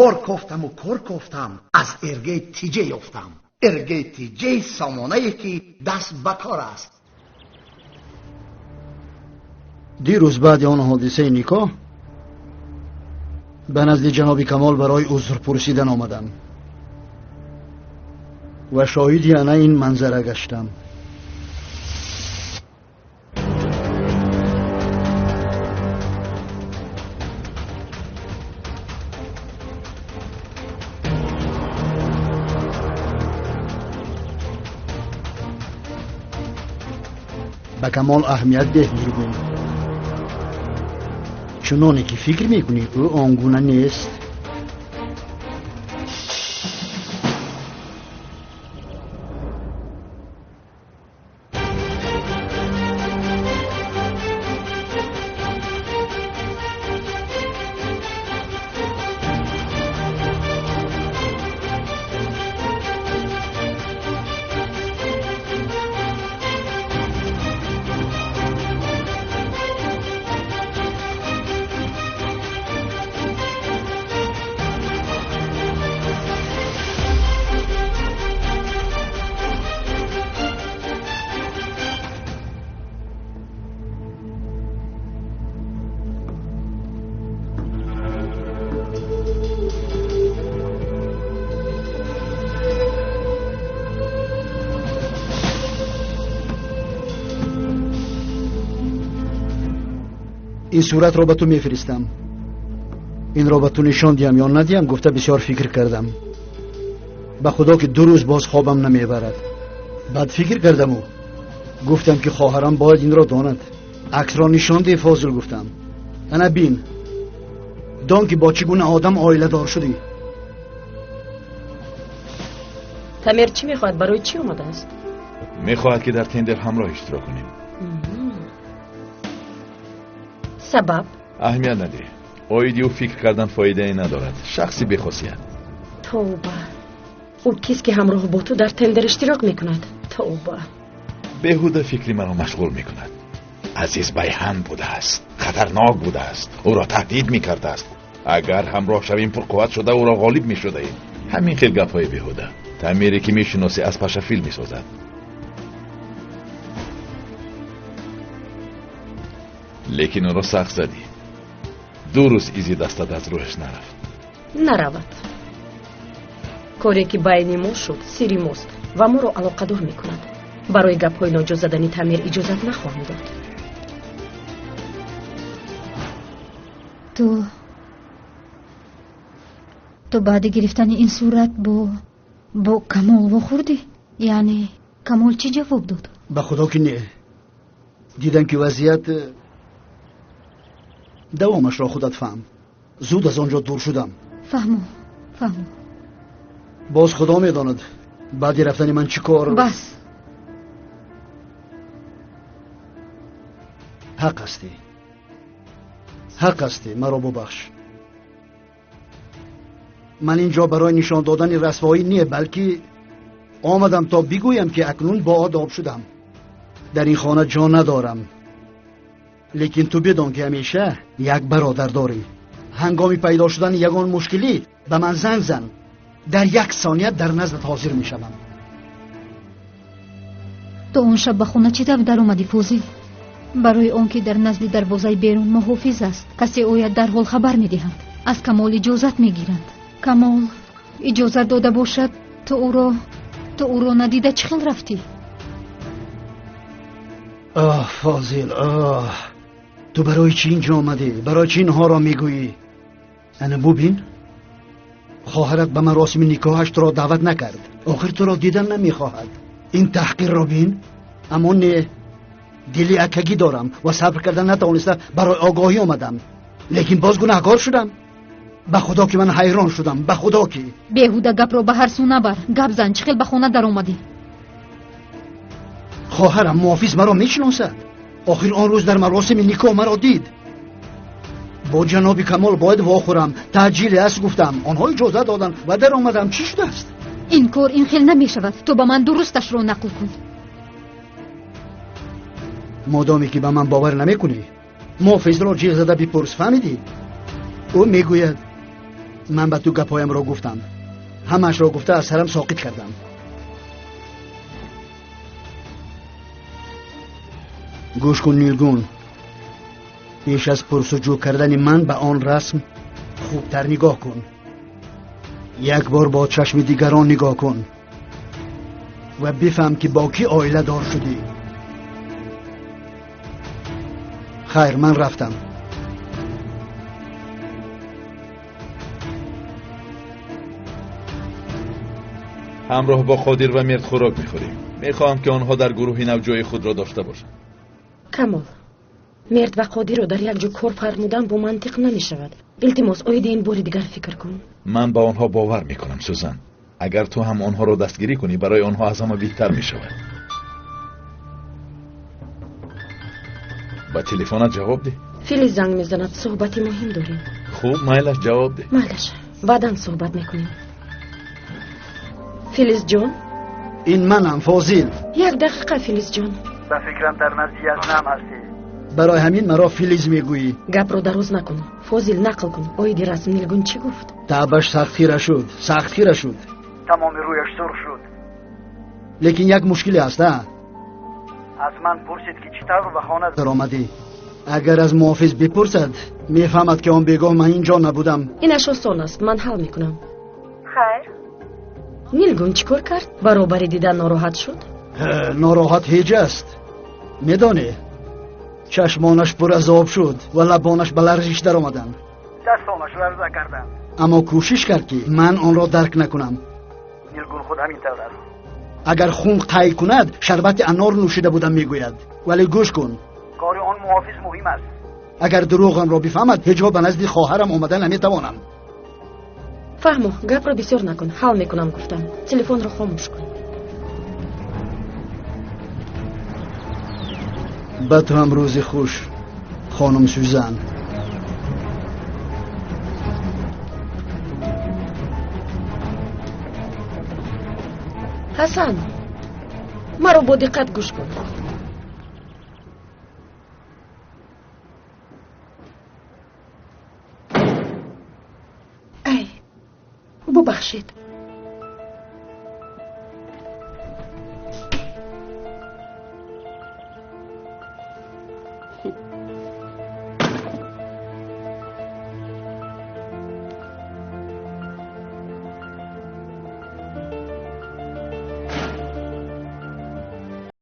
کار کفتم و کار کفتم از ارگه تیجه یافتم. ارگه تیجه سامانه‌ای که دست به کار است. دیروز بعد آن حادثه نکاح به نزد جناب کمال برای عذر پرسیدن آمدم و شاهدی انا این منظره گشتم. به کمال اهمیت ده میگویم، چنانه که فکر میکنی او آنگونه نیست. این صورت را به تو میفرستم. این را به تو نشان دیم یا ندیم گفته بسیار فکر کردم. به خدا که 2 روز باز خوابم نمیبرد. بعد فکر کردم و گفتم که خواهرم باید این را داند. عکس را نشان ده فاضل گفتم. انا بین دان که با چگونه آدم عائله دار شدی. تمیر چی میخواد؟ برای چی اومده است؟ میخواهد که در تندر همراه اشتراک کنیم. سبب؟ اهمیت نده. آیدی و فکر کردن فایده ای ندارد. شخصی بخصوصیت. توبه. او کیست که همراه با تو در تندر اشتراک میکند؟ توبه. بهوده فکری مرا مشغول میکند. عزیز بیهن بوده است. خطرناک بوده است. او را تهدید میکرده است. اگر همراه شویم پرقوت شده او را غالب میشده. همین خیلی گپهای بهوده. تمیری که میشناسی از پشه فیل میسازد. لیکن او را سخت زدی. 2 روز ایزی دستت از روحش نرفت. نرود. کاری که بین ما شد سری ماست و ما را علاقه دار میکند. برای گپ‌های ناجا زدنی تمیر اجازت نخواهم داد. تو بعد گرفتن این صورت با کمال خوردی؟ یعنی کمال چی جواب داد؟ به خدا که نه. دیدم که وضعیت دوامش را خودت فهم. زود از آنجا دور شدم. فهمو. باز خدا میداند بعد رفتن من چی کار. بس. حق هستی مرا ببخش. من اینجا برای نشان دادن رسوایی نیه، بلکه آمدم تا بگویم که اکنون با آداب شدم. در این خانه جا ندارم. لیکن تو بدان که همیشه یک برادر داری. هنگامی پیدا شدن یگان مشکلی به من زنگ زن. در 1 ثانیه در نزدت حاضر می شوم. تو اون شب به خونه چی در اومدی فوزی؟ برای آنکه در نزد دروازه بیرون محافظ است. کسی اوید در حال خبر می دهند. از کمال اجازت می گیرند. کمال اجازت داده باشد تو او را ندیده چه خیل رفتی؟ فاضل تو برای چی اینجا آمده؟ برای چی اینها را میگویی؟ انا ببین خواهرت به مراسم نکاحش تو را دعوت نکرد. آخر تو را دیدن نمیخواهد. این تحقیر را بین. اما نه، دلی اکگی دارم و صبر کردن نتوانسته برای آگاهی آمدم. لیکن باز گناهکار شدم. به خدا که من حیران شدم. به خدا که بیهوده گپ را به هر سو نبر. گپ زن چه خیل به خانه در اومدی؟ خواهرم محافظ مرا میشناسد. آخر آن روز در مراسم نکاح مرا دید. با جناب کمال باید واخورم. تعجیل است گفتم. آنها اجازه دادن و در آمدم. چی شده است؟ این کار این خیل نمی شود. تو به من درستش را نقل کن. مادامی که به من باور نمی کنی محافظ را جیغ زده بپرس. فهمیدی؟ او میگوید من به تو گپایم را گفتم. همش را گفته از سرم ساقط کردم. گوش کن نیلگون، پیش از پرسجو کردن من به آن رسم خوبتر نگاه کن. یک بار با چشم دیگران نگاه کن و بفهم که با کی عائله دار شدی. خیر، من رفتم. همراه با خادیر و مرد خوراک میخوریم. میخواهم که آنها در گروه نو جای خود را داشته باشند. کمال، مرد و قادر رو در یک جو کار فرمودن با منطق نمی شود. التماس اوید این بار دیگر فکر کن. من با آنها باور میکنم سوزن. اگر تو هم آنها را دستگیری کنی برای آنها از همه بهتر میشود. با تلفنت جواب ده. فیلیز زنگ میزند، صحبتی مهم داریم. خوب، مایلش جواب ده. مایلش، بعداً صحبت میکنیم. فیلیز جان، این منم، فاضل. یک دقیقه فیلیز جان. به فکرم در نزدی از نم هستی. برای همین مرا فیلیز میگویی. گپ رو دراز نکن. فاضل نقل کن. اوید رسم نیلگون چی گفت؟ تعبش سختگیره شد. تمام رویش سرخ شد. لیکن یک مشکلی هست. از من پرسید که چطور به خانه در آمدی. اگر از محافظ بپرسد میفهمد که آن بیگاه من اینجا نبودم. اینش آسان است، من حل میکنم. خیر. نیلگون چی کار کرد؟ برابر دیدن ناراحت شد؟ ناراحت هیچ است. میدانی چشمانش پر از آب شد و لبانش به لرزش در آمدند. دستانش لرزه کردند. اما کوشش کرد که من آن را درک نکنم. نیلگون خود همین طور است. اگر خون قی کند شربت انار نوشیده بودم میگوید. ولی گوش کن، کار آن محافظ مهم است. اگر دروغم را بفهمد هیچ جا به نزد خواهرم آمدن نمیتوانم. فهمو، گپ رو بسیار نکن. حل میکنم گفتم. تلفن رو خاموش کن. به تو هم روز خوش خانم سوزن. حسن، مرا با دقت گوش کن. ای ببخشید،